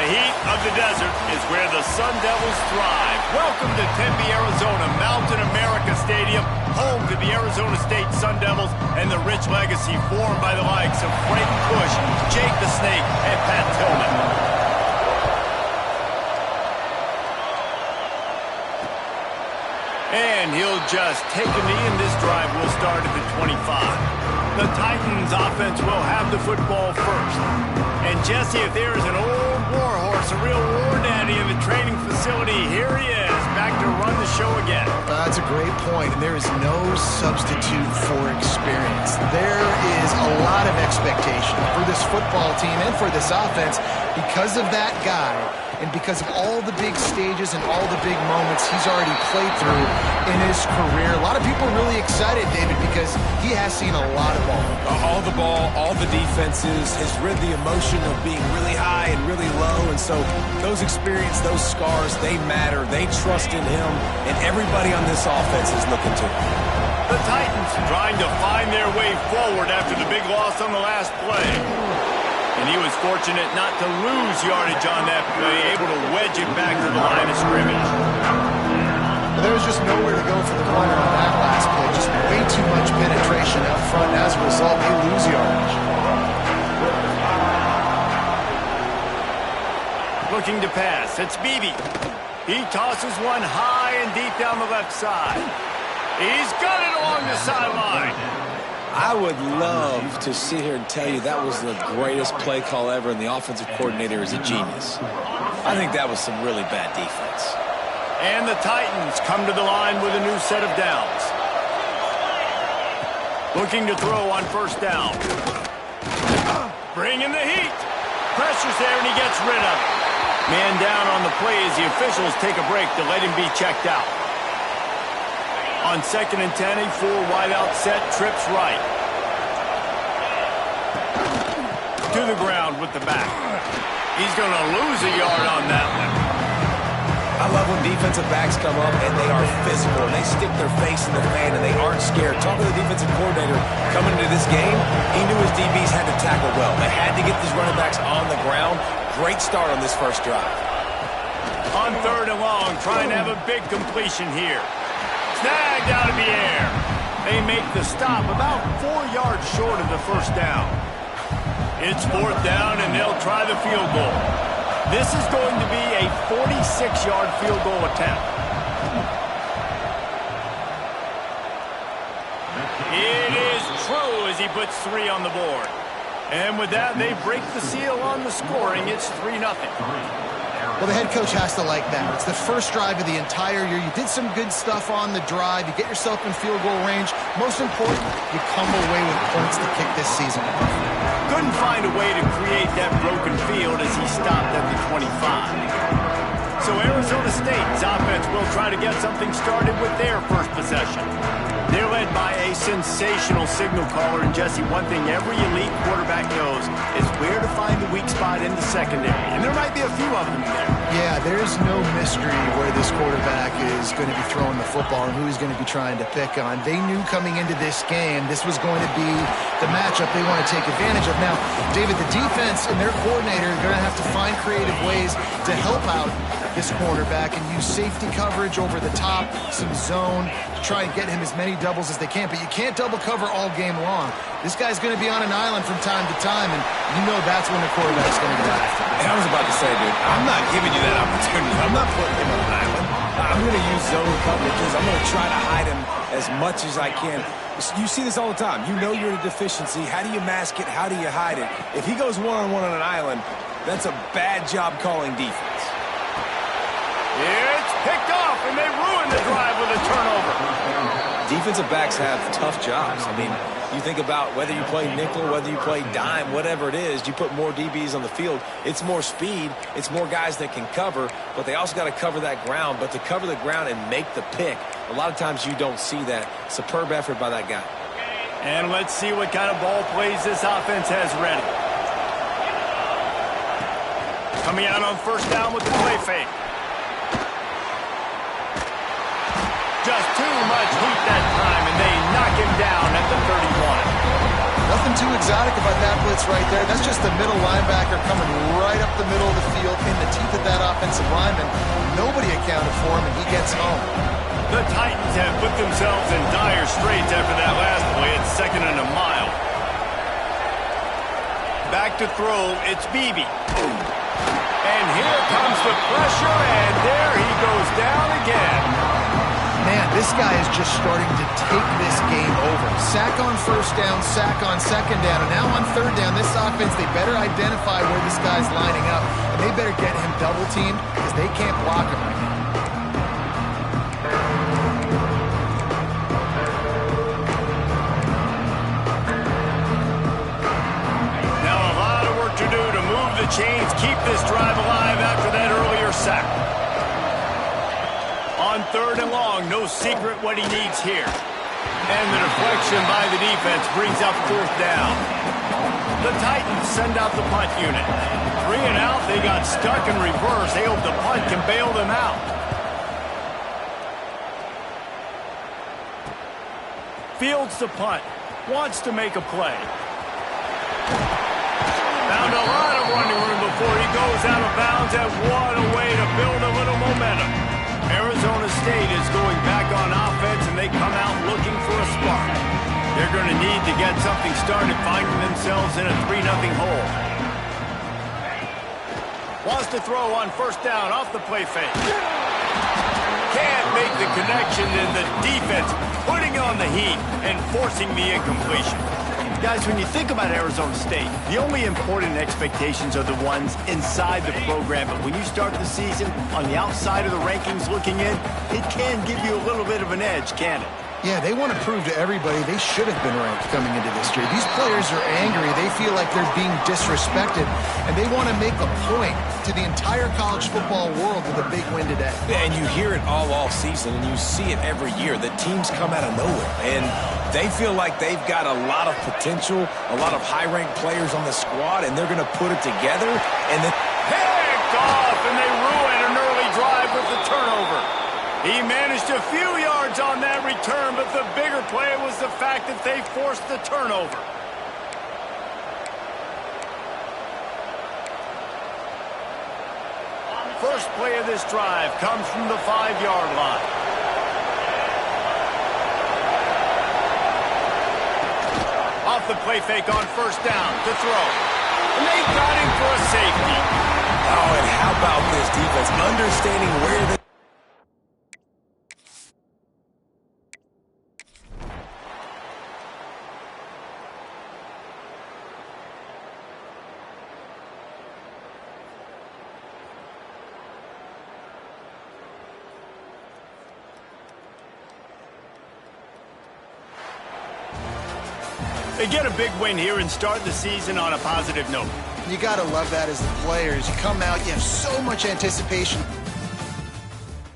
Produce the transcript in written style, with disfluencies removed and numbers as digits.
heat of the desert is where the Sun Devils thrive. Welcome to Tempe, Arizona, Mountain America Stadium, home to the Arizona State Sun Devils and the rich legacy formed by the likes of Frank Bush, Jake the Snake, and Pat Tillman. And he'll just take a knee, and this drive will start at the 25. The Titans offense will have the football first. And Jesse, if there is an old war horse, a real war daddy in the training facility, here he is, back to run the show again. That's a great point, and there is no substitute for experience. There is a lot of expectation for this football team and for this offense because of that guy and because of all the big stages and all the big moments he's already played through in his career. A lot of people are really excited, David, because he has seen a lot of ball. All the ball, all the defenses, has rid the emotion of being really high and really low, and so those experience, those scars, they matter. They trust in him, and everybody on this offense is looking to him. The Titans trying to find their way forward after the big loss on the last play. And he was fortunate not to lose yardage on that play, able to wedge it back to the line of scrimmage. There was just nowhere to go for the runner on that last play. Just way too much penetration up front. As a result, they lose yardage. Looking to pass. It's Beebe. He tosses one high and deep down the left side. He's got it along the sideline. I would love to sit here and tell you that was the greatest play call ever and the offensive coordinator is a genius. I think that was some really bad defense. And the Titans come to the line with a new set of downs. Looking to throw on first down. Bringing the heat. Pressure's there and he gets rid of it. Man down on the play as the officials take a break to let him be checked out. On 2nd and 10, a full wideout set, trips right. To the ground with the back. He's going to lose a yard on that one. I love when defensive backs come up and they are physical and they stick their face in the fan and they aren't scared. Talking to the defensive coordinator coming into this game, he knew his DBs had to tackle well. They had to get these running backs on the ground. Great start on this first drive. On 3rd and long, trying to have a big completion here. Snagged out of the air. They make the stop about 4 yards short of the first down. It's 4th down, and they'll try the field goal. This is going to be a 46-yard field goal attempt. It is true as he puts 3 on the board. And with that, they break the seal on the scoring. It's 3-0. Well, the head coach has to like that. It's the first drive of the entire year. You did some good stuff on the drive. You get yourself in field goal range. Most important, you come away with points to kick this season. Couldn't find a way to create that broken field as he stopped at the 25. So Arizona State's offense will try to get something started with their first possession. They're led by a sensational signal caller, and Jesse, one thing every elite quarterback knows is where to find the weak spot in the secondary, and there might be a few of them there. Yeah, there's no mystery where this quarterback is going to be throwing the football and who he's going to be trying to pick on. They knew coming into this game this was going to be the matchup they want to take advantage of. Now, David, the defense and their coordinator are going to have to find creative ways to help out this quarterback and use safety coverage over the top, some zone, to try and get him as many doubles as they can. But you can't double cover all game long. This guy's going to be on an island from time to time, and you know that's when the quarterback's going to get after him. And I was about to say, dude, I'm not giving you that opportunity. I'm not putting him on an island. I'm going to use zone coverages. I'm going to try to hide him as much as I can. You see this all the time. You know you're in a deficiency. How do you mask it? How do you hide it? If he goes one-on-one on an island, that's a bad job calling defense. It's picked off, and they ruin the drive with a turnover. Defensive backs have tough jobs. I mean, you think about whether you play nickel, whether you play dime, whatever it is, you put more DBs on the field. It's more speed. It's more guys that can cover, but they also got to cover that ground. But to cover the ground and make the pick, a lot of times you don't see that. Superb effort by that guy. And let's see what kind of ball plays this offense has ready. Coming out on first down with the play fake. Just too much heat that time, and they knock him down at the 31. A nothing too exotic about that blitz right there. That's just the middle linebacker coming right up the middle of the field in the teeth of that offensive lineman. Nobody accounted for him, and he gets home. The Titans have put themselves in dire straits after that last play. It's 2nd and a mile. Back to throw, it's Beebe. And here comes the pressure, and there he goes down again. Man, this guy is just starting to take this game over. Sack on first down, sack on second down, and now on third down, this offense, they better identify where this guy's lining up, and they better get him double-teamed because they can't block him right now. Chains keep this drive alive after that earlier sack. On 3rd and long, no secret what he needs here. And the deflection by the defense brings up 4th down. The Titans send out the punt unit. 3 and out, they got stuck in reverse. They hope the punt can bail them out. Fields the punt. Wants to make a play. Found a lot of running room before he goes out of bounds, and what a way to build a little momentum. Arizona State is going back on offense, and they come out looking for a spark. They're going to need to get something started, finding themselves in a 3-0 hole. Wants to throw on first down off the play fake. Can't make the connection, and the defense putting on the heat and forcing the incompletion. Guys, when you think about Arizona State, the only important expectations are the ones inside the program. But when you start the season on the outside of the rankings looking in, it can give you a little bit of an edge, can it? Yeah, they want to prove to everybody they should have been ranked coming into this year. These players are angry. They feel like they're being disrespected, and they want to make a point to the entire college football world with a big win today. Yeah, and you hear it all season, and you see it every year. The teams come out of nowhere, and they feel like they've got a lot of potential, a lot of high-ranked players on the squad, and they're going to put it together, and then picked off, and they ruin an early drive with the turnover. He managed a few yards on that return, but the bigger play was the fact that they forced the turnover. First play of this drive comes from the 5-yard line. Off the play fake on first down to throw. And they got him for a safety. Oh, and how about this defense understanding where they... They get a big win here and start the season on a positive note. You got to love that as the players. You come out, you have so much anticipation.